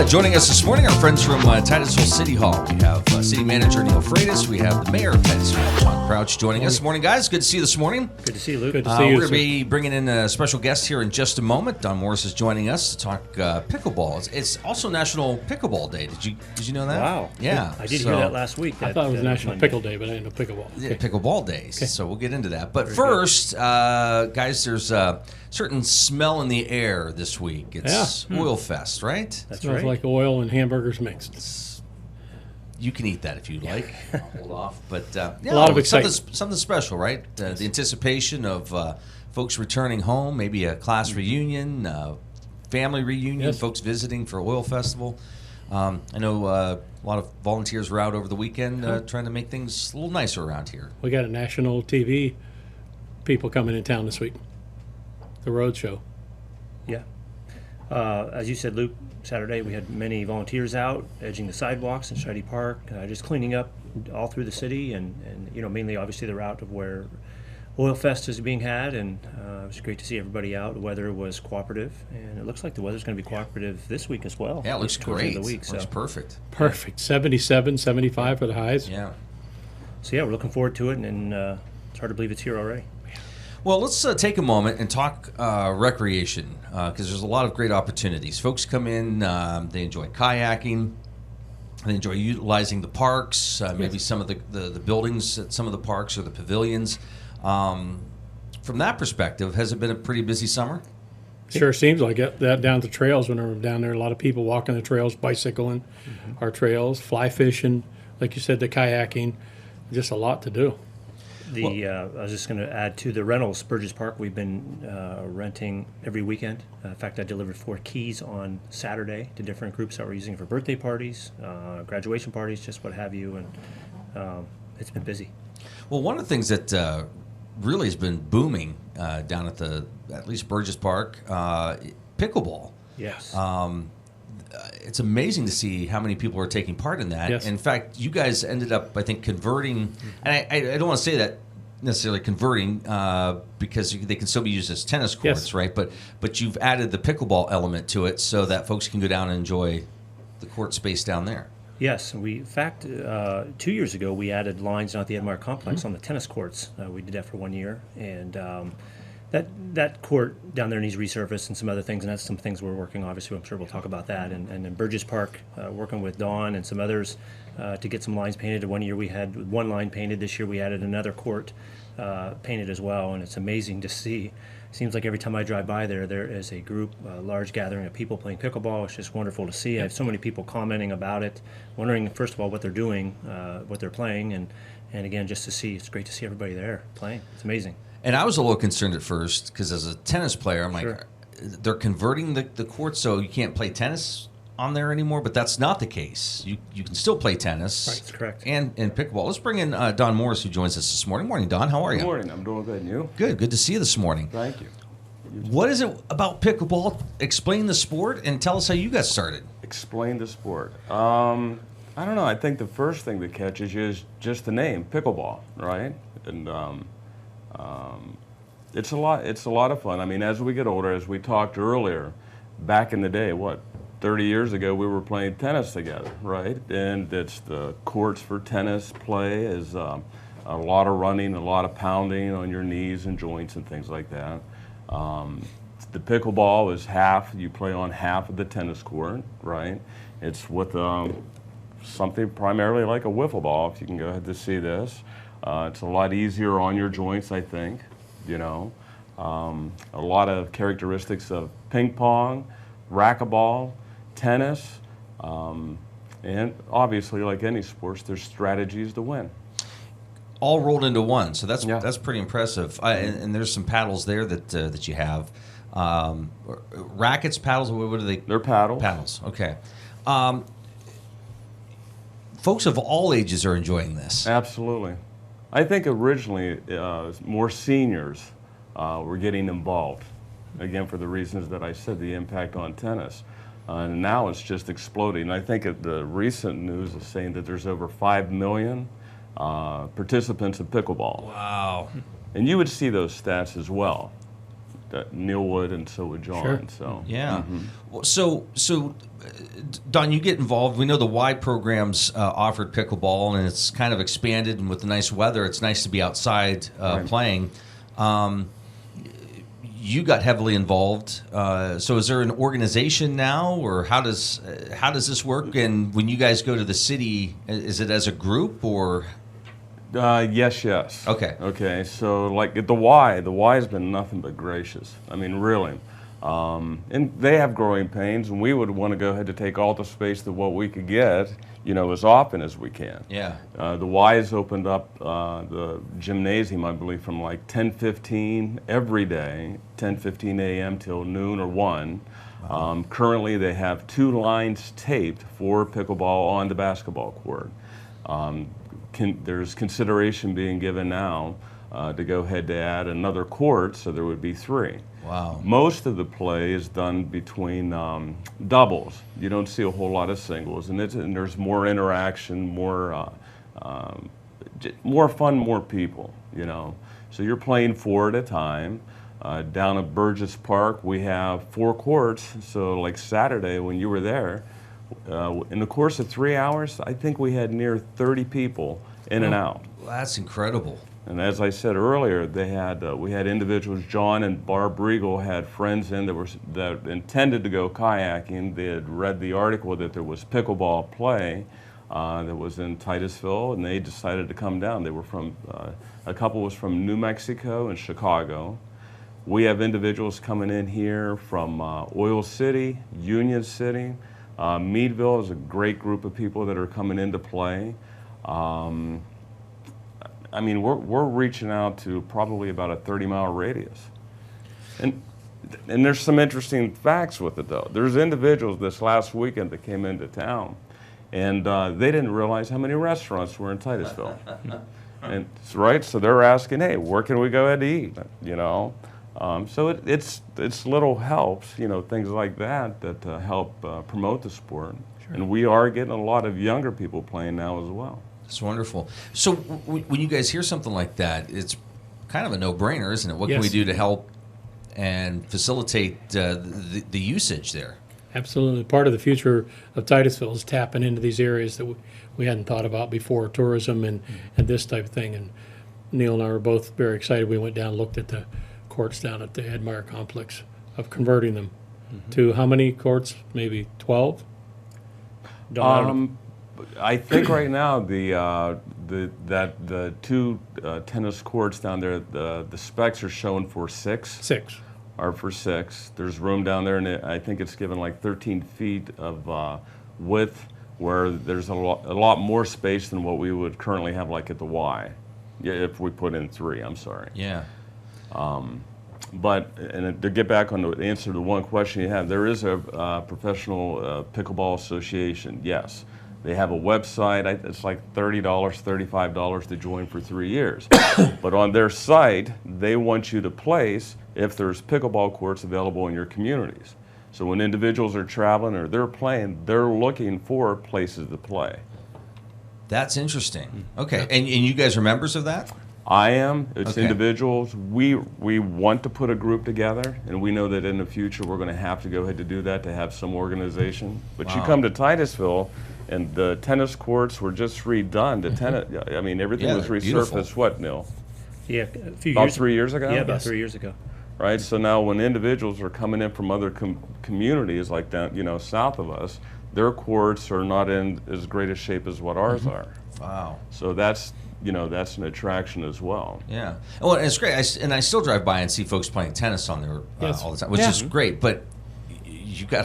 Joining us this morning, our friends from Titusville City Hall. We have City Manager Neil Fratus. We have the Mayor of Titusville, John Crouch, joining us. Morning, guys. Good to see you this morning. Good to see you, Luke. Good to see you. We're going to be bringing in a special guest here in just a moment. Don Morris is joining us to talk pickleball. It's also National Pickleball Day. Did you know that? Wow. Yeah. I did hear that last week. I thought it was National Pickle Day, but I didn't know pickleball. Yeah, Pickleball Day. Okay. So we'll get into that. But first, guys, there's a certain smell in the air this week. It's Oilfest, right? That's Smells right. like oil and hamburgers mixed. You can eat that if you like. I'll hold off. But yeah, a lot of excitement. Something special, right? The anticipation of folks returning home, maybe a class reunion, family reunion, Yes. folks visiting for Oil Festival. I know a lot of volunteers were out over the weekend trying to make things a little nicer around here. We got a national TV people coming in town this week. The road show. Yeah. As you said, Luke, Saturday we had many volunteers out edging the sidewalks in Shady Park, just cleaning up all through the city, and mainly obviously the route of where Oilfest is being had, and it was great to see everybody out. The weather was cooperative, and it looks like the weather's going to be cooperative this week as well. Yeah, it looks towards the great. end of the week, Looks so. perfect. Perfect. 77, 75 for the highs. Yeah. So yeah, we're looking forward to it, and it's hard to believe it's here already. Well, let's take a moment and talk recreation, because there's a lot of great opportunities. Folks come in, they enjoy kayaking, they enjoy utilizing the parks, maybe some of the buildings at some of the parks or the pavilions. From that perspective, has it been a pretty busy summer? Sure seems like it. That down the trails, when we're down there, a lot of people walking the trails, bicycling our trails, fly fishing, like you said, the kayaking, just a lot to do. I was just going to add to the rentals, Burgess Park, we've been renting every weekend. In fact, I delivered 4 keys on Saturday to different groups that were using it for birthday parties, graduation parties, just what have you, and it's been busy. Well, one of the things that really has been booming down at least Burgess Park, pickleball. Yes. It's amazing to see how many people are taking part in that. Yes. In fact, you guys ended up, I think, converting, and I don't want to say that necessarily converting because they can still be used as tennis courts, Yes. right? But you've added the pickleball element to it so that folks can go down and enjoy the court space down there. Yes, in fact, 2 years ago, we added lines down at the Edmar Complex on the tennis courts. We did that for 1 year, and that court down there needs resurfaced and some other things, and that's some things we're working, obviously, I'm sure we'll talk about that. And in Burgess Park, working with Dawn and some others to get some lines painted. 1 year we had one line painted. This year we added another court painted as well, and it's amazing to see. Seems like every time I drive by there is a group, a large gathering of people playing pickleball. It's just wonderful to see. I have so many people commenting about it, wondering, first of all, what they're doing, what they're playing, and again, just to see. It's great to see everybody there playing. It's amazing. And I was a little concerned at first because as a tennis player, I'm Sure. like, they're converting the court so you can't play tennis on there anymore, but that's not the case. You can still play tennis. Right, that's correct. And pickleball. Let's bring in Don Morris, who joins us this morning. Morning, Don. How are you? Good morning. I'm doing good. And you? Good. Good to see you this morning. Thank you. What is it about pickleball? Explain the sport and tell us how you got started. Explain the sport. I don't know. I think the first thing that catches you is just the name, pickleball, right? And it's a lot of fun. I mean, as we get older, as we talked earlier, back in the day, 30 years ago, we were playing tennis together, right? And it's the courts for tennis play is a lot of running, a lot of pounding on your knees and joints and things like that. The pickleball is you play on half of the tennis court, right? It's with something primarily like a wiffle ball, if you can go ahead to see this. It's a lot easier on your joints, I think, a lot of characteristics of ping pong, racquetball, tennis, and obviously, like any sports, there's strategies to win. All rolled into one, so that's pretty impressive. And there's some paddles there that you have. Rackets, paddles, what are they? They're paddles. Paddles, okay. Folks of all ages are enjoying this. Absolutely. I think originally more seniors were getting involved, again, for the reasons that I said, the impact on tennis. And now it's just exploding. I think the recent news is saying that there's over 5 million participants in pickleball. Wow. And you would see those stats as well. Neil would, and so would John. Sure. So Yeah. Well, so Don, you get involved. We know the Y programs offered pickleball, and it's kind of expanded. And with the nice weather, it's nice to be outside playing. You got heavily involved. So is there an organization now, or how does this work? And when you guys go to the city, is it as a group or? Yes. Okay. So like the Y has been nothing but gracious. I mean, really. And they have growing pains, and we would want to go ahead to take all the space that what we could get, as often as we can. Yeah. The Y has opened up the gymnasium, I believe, from like 10:15 every day, 10:15 a.m. till noon or 1. Currently, they have 2 lines taped for pickleball on the basketball court. There's consideration being given now to go ahead to add another court, so there would be 3. Wow. Most of the play is done between doubles. You don't see a whole lot of singles, and there's more interaction, more fun, more people. So you're playing 4 at a time. Down at Burgess Park, we have 4 courts. So like Saturday when you were there, in the course of 3 hours, I think we had near 30 people in and out. Well, that's incredible. And as I said earlier, we had individuals. John and Barb Riegel had friends in that intended to go kayaking. They had read the article that there was pickleball play that was in Titusville, and they decided to come down. They were a couple was from New Mexico and Chicago. We have individuals coming in here from Oil City, Union City. Meadville is a great group of people that are coming in to play. I mean, we're reaching out to probably about a 30-mile radius. And there's some interesting facts with it, though. There's individuals this last weekend that came into town, and they didn't realize how many restaurants were in Titusville. And so they're asking, hey, where can we go ahead to eat? So it's little helps, things like that help promote the sport. Sure. And we are getting a lot of younger people playing now as well. That's wonderful. So when you guys hear something like that, it's kind of a no-brainer, isn't it? What can we do to help and facilitate the usage there? Absolutely. Part of the future of Titusville is tapping into these areas that we hadn't thought about before, tourism and this type of thing. And Neil and I were both very excited. We went down and looked at the courts down at the Edmire complex of converting them to how many courts? Maybe 12? I think right now the 2 tennis courts down there, the specs are showing for 6. 6. Are for 6. There's room down there, and I think it's given like 13 feet of width, where there's a lot more space than what we would currently have like at the Y. Yeah, if we put in 3, I'm sorry. Yeah. But to get back on the answer to one question you have, there is a professional pickleball association. Yes, they have a website. It's like $30, $35 to join for 3 years. But on their site, they want you to place if there's pickleball courts available in your communities. So when individuals are traveling or they're playing, they're looking for places to play. That's interesting. Okay, and you guys are members of that? I am. It's okay. Individuals. We want to put a group together, and we know that in the future we're going to have to go ahead to do that to have some organization. But you come to Titusville, and the tennis courts were just redone. The tennis, I mean, everything was resurfaced. Beautiful. What, Neil? Yeah, about 3 years ago. Yeah, about 3 years ago. Right. So now, when individuals are coming in from other communities like down, south of us, their courts are not in as great a shape as what ours are. Wow. So that's an attraction as well. Yeah. Well, and it's great. I still drive by and see folks playing tennis on there all the time, which is great. But you've got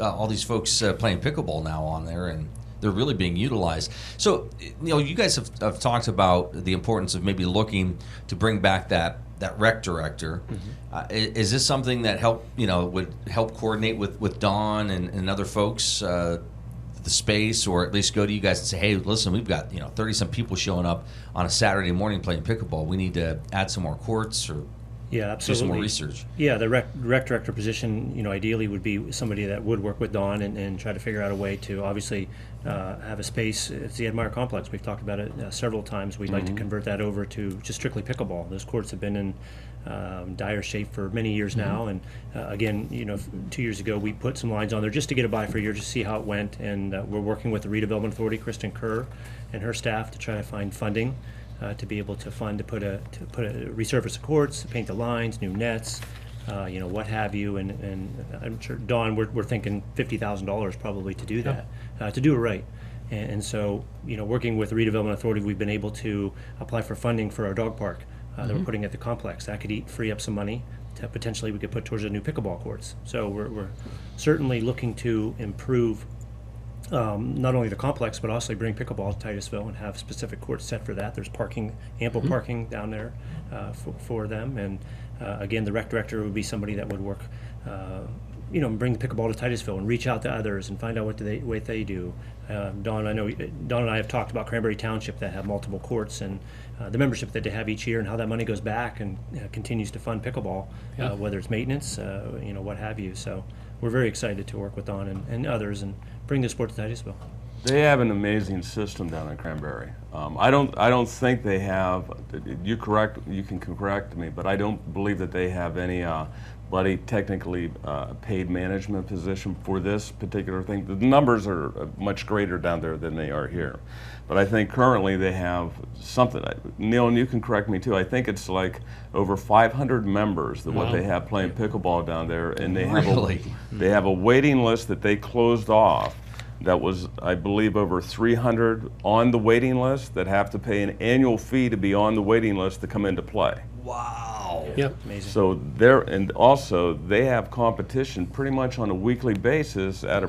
all these folks playing pickleball now on there, and they're really being utilized. So, you guys have talked about the importance of maybe looking to bring back that rec director. Is this something that would help coordinate with Dawn and other folks? The space, or at least go to you guys and say, hey, listen, we've got 30-some people showing up on a Saturday morning playing pickleball. We need to add some more courts or absolutely. do some more research. Yeah, the rec director position, ideally would be somebody that would work with Dawn and try to figure out a way to obviously have a space. It's the Edmire complex. We've talked about it several times. We'd like to convert that over to just strictly pickleball. Those courts have been in dire shape for many years now. And again, 2 years ago we put some lines on there just to get a buy for a year, just to see how it went. And we're working with the Redevelopment Authority, Kristen Kerr, and her staff to try to find funding to be able to resurface the courts, paint the lines, new nets, what have you. And I'm sure, Dawn, we're thinking $50,000 probably to do that, to do it right. And so, working with the Redevelopment Authority, we've been able to apply for funding for our dog park that we're putting at the complex. That could free up some money to potentially we could put towards the new pickleball courts. So we're certainly looking to improve not only the complex, but also bring pickleball to Titusville and have specific courts set for that. There's ample parking down there for them. And again, the rec director would be somebody that would work bring the pickleball to Titusville and reach out to others and find out what they do. Dawn and I have talked about Cranberry Township that have multiple courts and the membership that they have each year and how that money goes back and continues to fund pickleball, whether it's maintenance, what have you. So we're very excited to work with Dawn and others and bring the sport to Titusville. They have an amazing system down in Cranberry. I don't think they have. You can correct me, but I don't believe that they have any technically paid management position for this particular thing. The numbers are much greater down there than they are here. But I think currently they have something, Neil, and you can correct me too, I think it's like over 500 members that what they have playing pickleball down there, and they have a waiting list that they closed off that was, I believe, over 300 on the waiting list that have to pay an annual fee to be on the waiting list to come into play. Wow. Yep. Amazing. So they have competition pretty much on a weekly basis at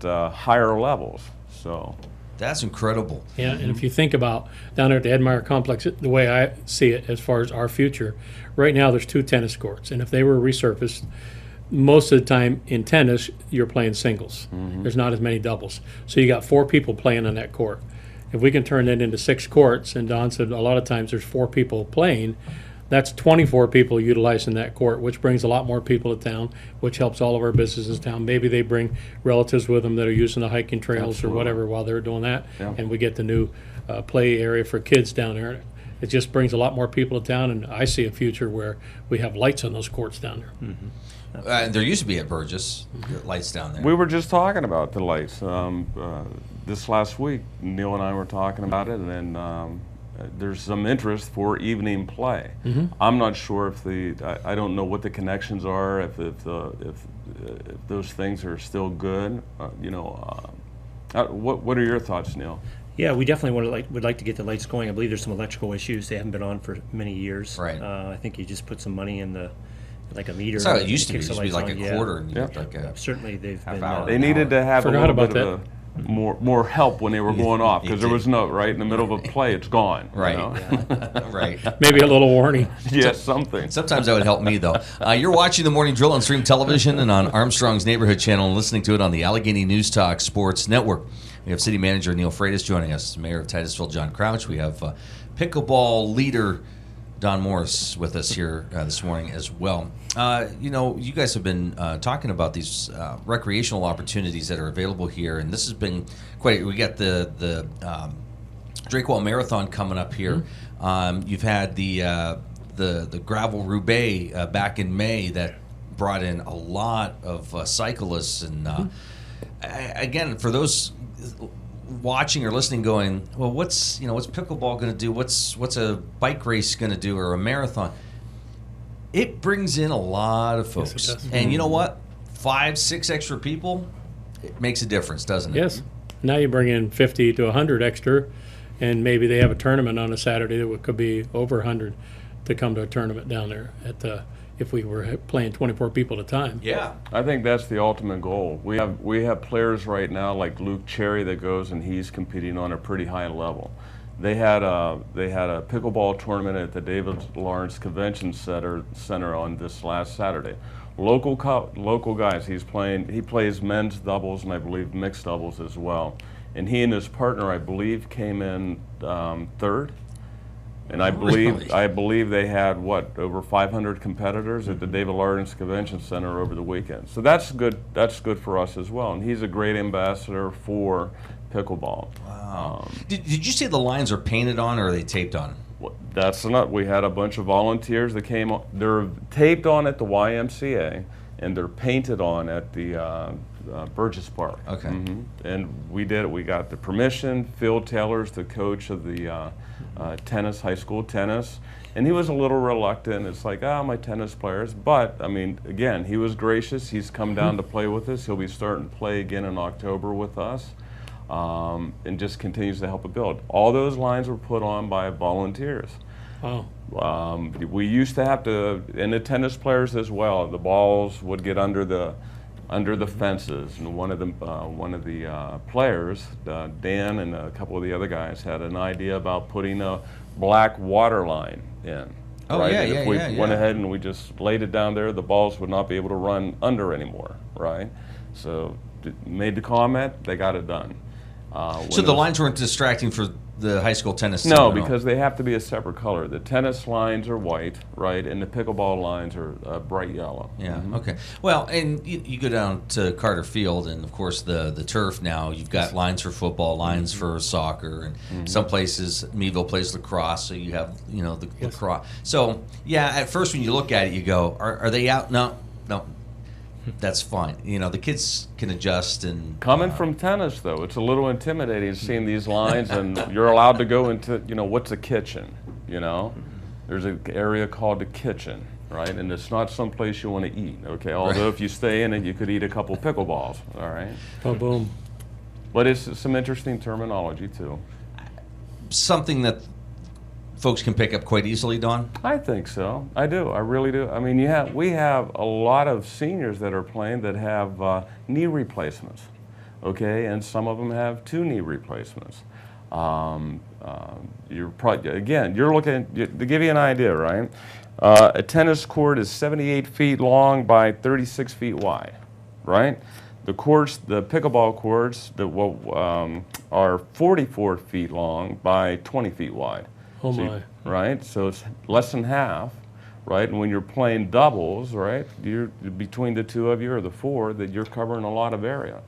higher levels. So that's incredible. Yeah, and if you think about down there at the Edmire Complex, the way I see it as far as our future, right now there's 2 tennis courts, and if they were resurfaced, most of the time in tennis you're playing singles. There's not as many doubles, so you got 4 people playing on that court. If we can turn that into 6 courts, and Don said a lot of times there's 4 people playing, that's 24 people utilizing that court, which brings a lot more people to town, which helps all of our businesses in town. Maybe they bring relatives with them that are using the hiking trails or whatever while they're doing that, and we get the new play area for kids down there. It just brings a lot more people to town, and I see a future where we have lights on those courts down there. There used to be at Burgess lights down there. we were just talking about the lights. This last week, Neil and I were talking about it, and there's some interest for evening play. I'm not sure if I don't know what the connections are, if those things are still good. What are your thoughts, Neil? Yeah, we definitely would like to get the lights going. I believe there's some electrical issues. They haven't been on for many years. Right. I think you just put some money in like a meter. That's how it used to be. It kicks used the to be lights like on. a quarter. And you had like Certainly they've half been. hour. They needed to have Forgot a little about bit of more help when they were going off, because there was no, right in the middle of a play, it's gone. Right. Right. Maybe a little warning. Yes, something. Sometimes that would help me, though. You're watching the Morning Drill on Stream Television and on Armstrong's Neighborhood Channel and listening to it on the Allegheny News Talk Sports Network. We have City Manager Neil Fratus joining us, Mayor of Titusville John Crouch. We have pickleball leader Don Morris with us here this morning as well. You guys have been talking about these recreational opportunities that are available here, and this has been quite. We got the Drakewell Marathon coming up here. You've had the Gravel Roubaix back in May that brought in a lot of cyclists, and again, for those watching or listening going, well, what's pickleball going to do? What's a bike race going to do, or a marathon? It brings in a lot of folks. Yes, it does. And you know what? 5-6 extra people, it makes a difference, doesn't it? Yes. Now you bring in 50 to 100 extra, and maybe they have a tournament on a Saturday that could be over 100 to come to a tournament down there if we were playing 24 people at a time. Yeah. I think that's the ultimate goal. We have players right now like Luke Cherry that goes and he's competing on a pretty high level. They had a pickleball tournament at the David Lawrence Convention Center on this last Saturday. Local guys. He plays men's doubles and I believe mixed doubles as well. And he and his partner, I believe, came in third. And I believe they had over 500 competitors at the David Lawrence Convention Center over the weekend. So that's good. That's good for us as well. And he's a great ambassador for pickleball. Wow. Did you say the lines are painted on or are they taped on? That's not. We had a bunch of volunteers that came. They're taped on at the YMCA, and they're painted on at the Burgess Park. Okay. And we did it. We got the permission. Phil Taylor's the coach of the tennis, high school tennis, and he was a little reluctant. It's like, my tennis players. But I mean, again, he was gracious. He's come down to play with us. He'll be starting to play again in October with us. And just continues to help it build. All those lines were put on by volunteers. Wow. We used to have to, and the tennis players as well. The balls would get under the fences, and one of the players, Dan, and a couple of the other guys had an idea about putting a black water line in. Oh, right? yeah, and yeah, if we yeah, went yeah. ahead and we just laid it down there, the balls would not be able to run under anymore, right? So made the comment, they got it done. So the lines weren't distracting for the high school tennis team? No, because they have to be a separate color. The tennis lines are white, right, and the pickleball lines are bright yellow. Yeah, okay. Well, and you go down to Carter Field, and of course the turf now, you've got lines for football, lines for soccer, and some places, Meadville plays lacrosse, so you have, the lacrosse. So, yeah, at first when you look at it, you go, are they out? No. That's fine. The kids can adjust and Coming from tennis, though, it's a little intimidating seeing these lines, and you're allowed to go into, what's a kitchen, There's an area called the kitchen, right? And it's not someplace you want to eat, okay? Although if you stay in it, you could eat a couple pickleballs, all right? Oh, boom. But it's some interesting terminology, too. something that folks can pick up quite easily, Don? I think so. I do. I really do. I mean, we have a lot of seniors that are playing that have knee replacements, okay, and some of them have 2 knee replacements. You're looking to give you an idea, right? A tennis court is 78 feet long by 36 feet wide, right? The courts, the pickleball courts, are 44 feet long by 20 feet wide. Oh so my. Right? So it's less than half, right? And when you're playing doubles, right, you're between the 2 of you or the 4, that you're covering a lot of area.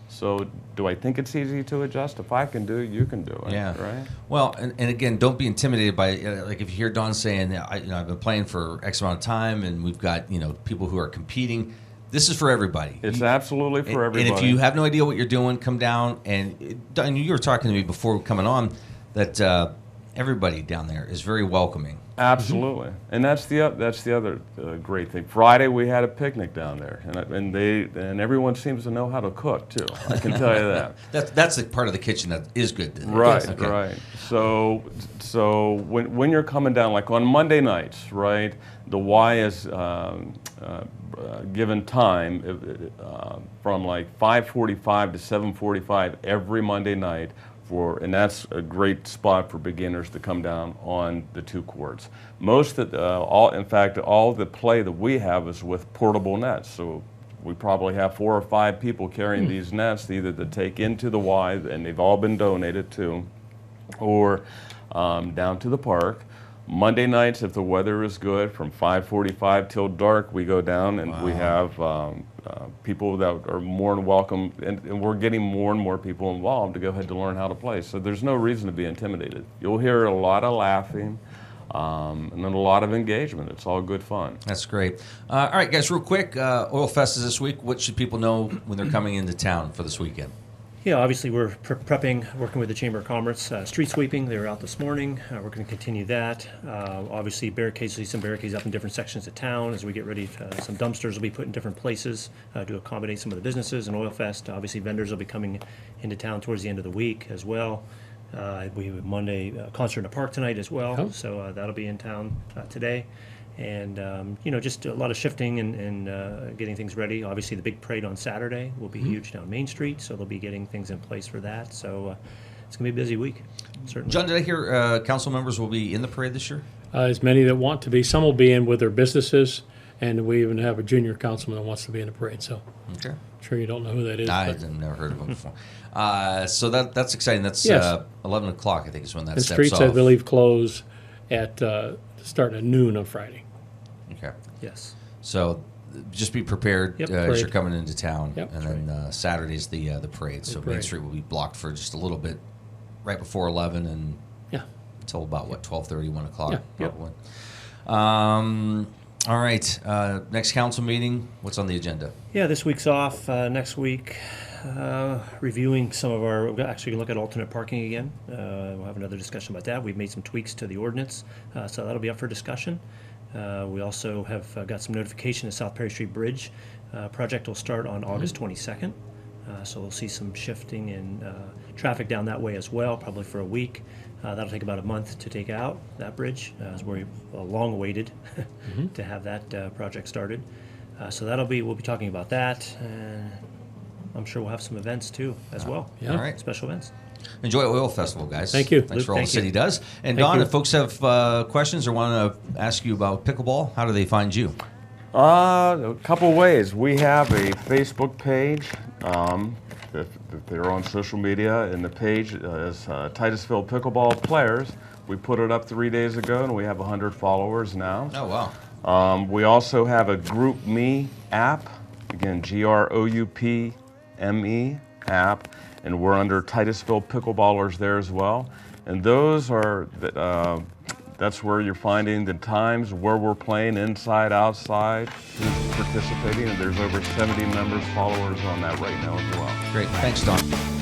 So do I think it's easy to adjust? If I can do it, you can do it. Yeah. Right? Well, and again, don't be intimidated by like if you hear Don saying, I've been playing for X amount of time, and we've got people who are competing. This is for everybody. It's absolutely for everybody. And if you have no idea what you're doing, come down. And Don, you were talking to me before coming on that everybody down there is very welcoming. Absolutely, and that's the other great thing. Friday we had a picnic down there, and everyone seems to know how to cook too. I can tell you that. That's the part of the kitchen that is good. Right, Okay. right. So when you're coming down, like on Monday nights, right, the Y is given time from like 5:45 to 7:45 every Monday night. And that's a great spot for beginners to come down on the 2 courts. Most of all the play that we have is with portable nets. So we probably have 4 or 5 people carrying these nets, either to take into the Y, and they've all been donated to, or down to the park. Monday nights, if the weather is good, from 5:45 till dark, we go down and we have people that are more than welcome, and we're getting more and more people involved to go ahead to learn how to play. So there's no reason to be intimidated. You'll hear a lot of laughing and then a lot of engagement. It's all good fun. That's great. All right, guys, real quick, Oilfest is this week. What should people know when they're coming into town for this weekend? Yeah, obviously we're prepping, working with the Chamber of Commerce, street sweeping. They were out this morning. We're going to continue that. Obviously some barricades up in different sections of town as we get ready. Some dumpsters will be put in different places to accommodate some of the businesses and Oilfest. Obviously vendors will be coming into town towards the end of the week as well. We have a Monday concert in the park tonight as well, Oh. so that'll be in town today. And, just a lot of shifting and getting things ready. Obviously, the big parade on Saturday will be huge down Main Street, so they'll be getting things in place for that. So it's going to be a busy week, certainly. John, did I hear council members will be in the parade this year? As many that want to be. Some will be in with their businesses, and we even have a junior councilman that wants to be in the parade. So Okay. I'm sure you don't know who that is. I've never heard of him before. So that's exciting. That's Yes. 11 o'clock, I think, is when that And steps streets, off. I believe, close at starting at noon on Friday. Okay. Yes. So just be prepared Yep, as parade. you're coming into town. Yep, And that's then Saturday's the parade. So Main parade. Street will be blocked for just a little bit right before 11 and Yeah. till about, what, 12:30, 1 o'clock? Yeah, yep. Probably. All right. Next council meeting, what's on the agenda? Yeah, this week's off. Next week, reviewing some of our, we're actually going to look at alternate parking again. We'll have another discussion about that. We've made some tweaks to the ordinance, so that'll be up for discussion. We also have got some notification the South Perry Street Bridge project will start on August 22nd. So we'll see some shifting in traffic down that way as well, probably for a week. That'll take about a month to take out that bridge, as we're long awaited to have that project started. So we'll be talking about that. I'm sure we'll have some events too as well. Yeah. All right. Special events. Enjoy Oil Festival, guys. Thank you. Thanks for all Thank the city you. does. And Thank Don, you. if folks have questions or want to ask you about pickleball, how do they find you? A couple ways. We have a Facebook page. If they're on social media, and the page is Titusville Pickleball Players. We put it up 3 days ago, and we have 100 followers now. Oh, wow. We also have a Group Me app, again, GROUPME app, and we're under Titusville Pickleballers there as well. And those are, that's where you're finding the times, where we're playing, inside, outside, who's participating, and there's over 70 members, followers on that right now as well. Great. Thanks, Don.